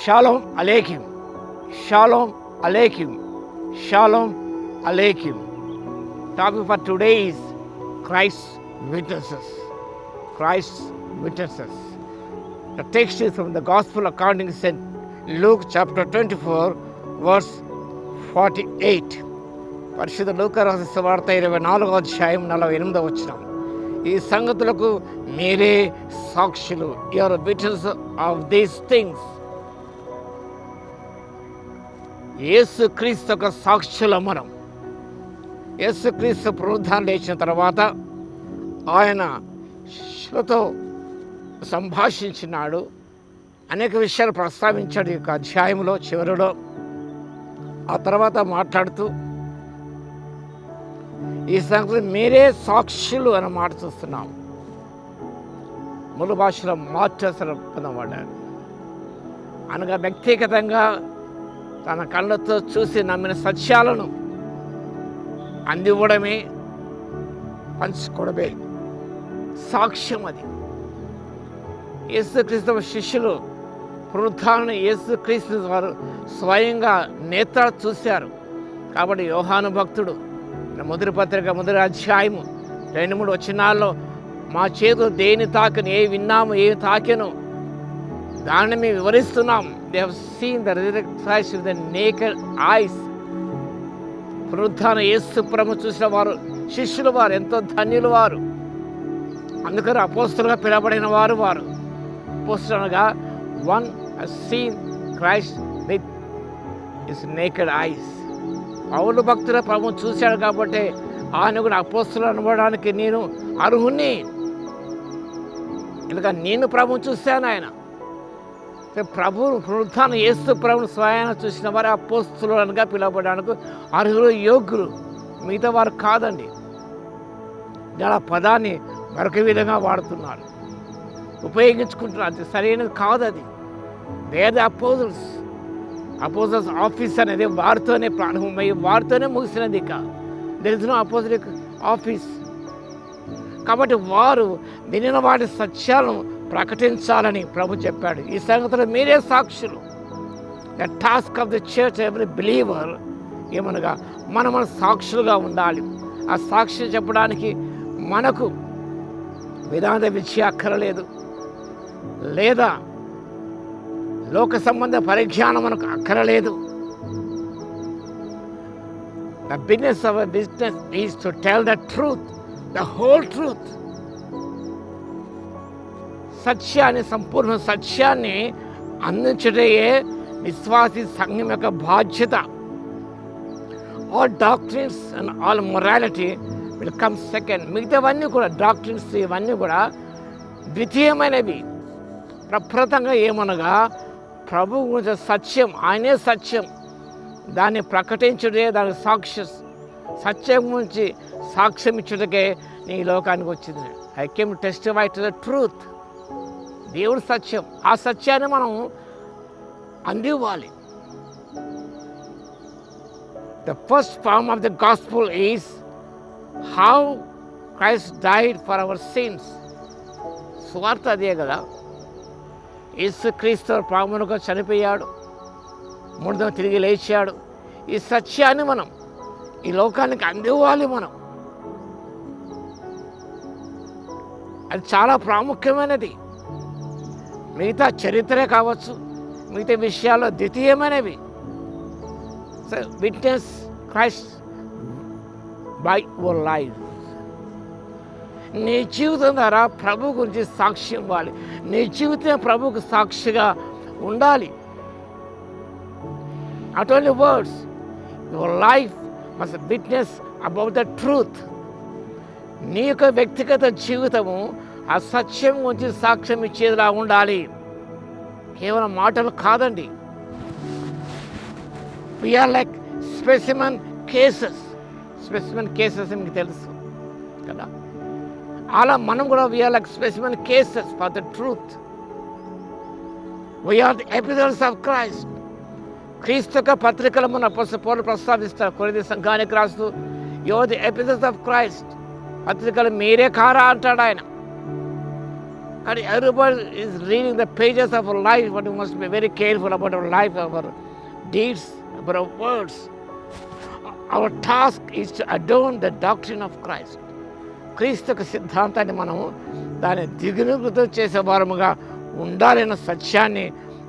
Shalom Aleichem. Shalom Aleichem. Shalom Aleichem. Topic for today is Christ's witnesses. Christ's witnesses. The text is from the Gospel according to St. Luke chapter 24, verse 48. పరిశుద్ధ లూకా రాసిన సువార్త 24వ అధ్యాయం 48వ వచనం. ఈ సంగతులకు మీరే సాక్షులు. You are witness of these things. Yesukreestu యొక్క సాక్షుల మనం. యేసుక్రీస్తు పునరుద్ధానం లేచిన తర్వాత ఆయన శిష్యులతో సంభాషించినాడు. అనేక విషయాలు ప్రస్తావించాడు ఈ యొక్క అధ్యాయంలో చివరిలో. ఆ తర్వాత మాట్లాడుతూ ఈ సంగతి మీరే సాక్షులు అన్న మాట చూస్తున్నాం. మూల భాషలో మార్టర్స్ పొందబడ్డారు అనగా వ్యక్తిగతంగా తన కళ్ళతో చూసి నమ్మిన సత్యాలను అందివ్వడమే, పంచుకోవడమే సాక్ష్యం. అది యేసుక్రీస్తు శిష్యులు పునరుద్ధారణ యేసుక్రీస్తు వారు స్వయంగా నేత్రాలు చూశారు. కాబట్టి యోహాను భక్తుడు మొదటి పత్రిక మొదటి అధ్యాయము 2-3 వచనాల్లో మా చేతులు దేని తాకని, ఏ విన్నాము, ఏ తాకెను దాన్ని మేము వివరిస్తున్నాం. They have seen the resurrected Christ with the naked eyes. పునరుద్ధాన యేసు ప్రభు చూసిన వారు శిష్యులు వారు ఎంతో ధన్యులు వారు. అందుకని అపోస్తలుగా పిలవబడిన వారు అపోస్తలుగా one has seen Christ with his naked eyes. పౌలు భక్తుల ప్రభు చూశాడు కాబట్టి ఆయన కూడా అపోస్తలు అనబడడానికి నేను అర్హుణ్ణి. ఎందుకంటే నేను ప్రభుని చూశాను. ఆయన ప్రభువు పునరుద్ధాన యేసు ప్రభుని స్వయాన చూసిన వారు అపోస్తలు అనగా పిలవబడడానికి అర్హులు, యోగ్యులు. మిగతా వారు కాదండి. ఇలా పదాన్ని మరొక విధంగా వాడుతున్నారు, ఉపయోగించుకుంటున్నారు. అది సరైనది కాదు. అది they are the apostles. Apostles office అనేది వారితోనే ప్రారంభమై వారితోనే ముగిసినది. ఇక there is no opposite office. కాబట్టి వారు వినిన వాటి సత్యాలను ప్రకటించాలని ప్రభు చెప్పాడు. ఈ సంగతిలో మీరే సాక్షులు. The task of the church every believer ఏమనగా మనం సాక్షులుగా ఉండాలి. ఆ సాక్షి చెప్పడానికి మనకు వేదాంత విద్య అక్కరలేదు, లేదా లోక సంబంధ పరిజ్ఞానం మనకు అక్కరలేదు. The business of a business is to tell the truth, the whole truth. సత్యాన్ని, సంపూర్ణ సత్యాన్ని అందించటే విశ్వాసి సంఘం యొక్క బాధ్యత. All doctrines and all morality will come second. మిగతావన్నీ కూడా డాక్ట్రిన్స్ ఇవన్నీ కూడా ద్వితీయమైనవి. ప్రప్రథంగా ఏమనగా ప్రభు గురించి సత్యం, ఆయనే సత్యం. దాన్ని ప్రకటించుటే దానికి సత్యం గురించి సాక్ష్యం ఇచ్చుటకే నీ లోకానికి వచ్చింది. I came to testify to the truth. దేవుడు సత్యం. ఆ సత్యాన్ని మనం అందివ్వాలి. The first form of the gospel is how Christ died for our sins. సువార్త అదే కదా. యేసుక్రీస్తు పామునుగా చనిపోయాడు, మూడవ తిరిగి లేచాడు. ఈ సత్యాన్ని మనం ఈ లోకానికి అందివ్వాలి. మనం అది చాలా ప్రాముఖ్యమైనది. మిగతా చరిత్రే కావచ్చు, మిగతా విషయాల్లో ద్వితీయమైనవి. Witness Christ by your life. నీ జీవితం ద్వారా ప్రభు గురించి సాక్షి ఇవ్వాలి. నీ జీవితం ప్రభుకు సాక్షిగా ఉండాలి. Not only words, your life must witness about the truth. నీ యొక్క వ్యక్తిగత జీవితము ఆ సత్యం గురించి సాక్ష్యం ఇచ్చేదిలా ఉండాలి. కేవలం మాటలు కాదండి. We're like specimen cases. Specimen cases మీకు తెలుసు కదా. అలా మనం కూడా we're like specimen cases for the truth. We're the episodes of Christ. క్రీస్తు యొక్క పత్రికలు మన పౌలు ప్రస్తావిస్తారు. కొరింథీ సంఘానికి రాస్తూ you're the episodes of Christ. పత్రికలు మీరే కారా అంటాడు ఆయన. And everybody is reading the pages of our life, but we must be very careful about our life, our deeds, about our words. Our task is to adorn the doctrine of Christ. క్రీస్తు యొక్క సిద్ధాంతాన్ని మనము దాన్ని దిగునుగుతో చేసే వారముగా ఉండాలన్న సత్యాన్ని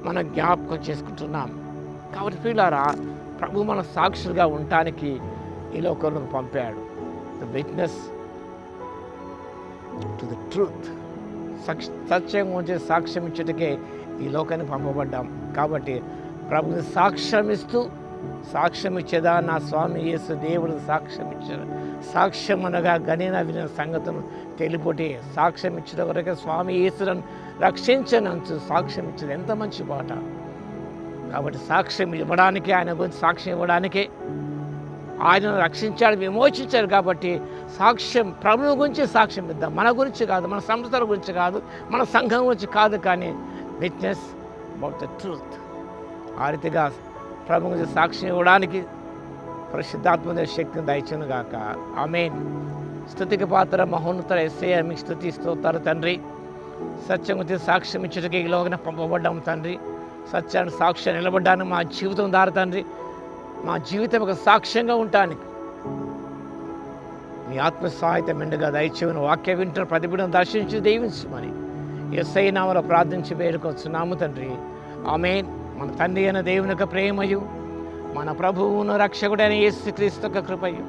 మనం జ్ఞాపకం చేసుకుంటున్నాం. కాబట్టి ప్రియులారా, ప్రభు మన సాక్షులుగా ఉండటానికి ఈ లోకంలోకి పంపాడు. The witness to the truth, సత్యం గురించి సాక్ష్యం ఇచ్చేటకే ఈ లోకానికి పంపబడ్డాం. కాబట్టి ప్రభుని సాక్ష్యం ఇచ్చేదా నా స్వామి యేసు దేవుడు సాక్ష్యం ఇచ్చాడు. సాక్ష్యం అనగా గనిన విన సంగతులు తెలిపోటి సాక్ష్యం ఇచ్చిన వరకే స్వామి యేసులను రక్షించనంచు సాక్ష్యం ఇచ్చేది. ఎంత మంచి పాట. కాబట్టి సాక్ష్యం ఇవ్వడానికి, ఆయన గురించి సాక్ష్యం ఇవ్వడానికే ఆయనను రక్షించాడు, విమోచించాడు. కాబట్టి సాక్ష్యం ప్రభువు గురించి సాక్ష్యం ఇద్దాం. మన గురించి కాదు, మన సంస్థల గురించి కాదు, మన సంఘం గురించి కాదు, కానీ విట్నెస్ అబౌట్ ద ట్రూత్. ఆ రీతిగా ప్రభు గురించి సాక్ష్యం ఇవ్వడానికి పరిశుద్ధాత్మ శక్తిని దయచేను గాక. ఆమేన్. స్తుతికి పాత్ర మహోన్నత యేసయ్య, మీకు స్తుతి స్తోత్రాలు తండ్రి. సత్యం గురించి సాక్ష్యం ఇచ్చుటకి ఈ లోకన పంపబడ్డాము తండ్రి. సత్యాన్ని సాక్ష్యం నిలబడ్డానికి మా జీవితం దారి తండ్రి. మా జీవితం ఒక సాక్ష్యంగా ఉండటానికి మీ ఆత్మ సహాయత మెండుగా దయచేయని వాక్య వింటున్న ప్రతిబిడం దర్శించి దీవించమని యేసయ్య నామములో ప్రార్థించి వేడుకొచ్చున్నాము తండ్రి. ఆమేన్. మన తండ్రి అయిన దేవుని యొక్క ప్రేమయు, మన ప్రభువును రక్షకుడైన యేసుక్రీస్తు యొక్క కృపయు,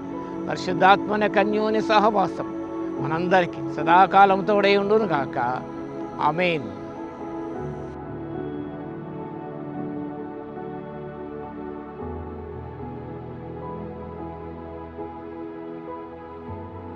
పరిశుద్ధాత్మని కన్యోని సహవాసం మనందరికీ సదాకాలం తోడై ఉండును గాక. ఆమేన్.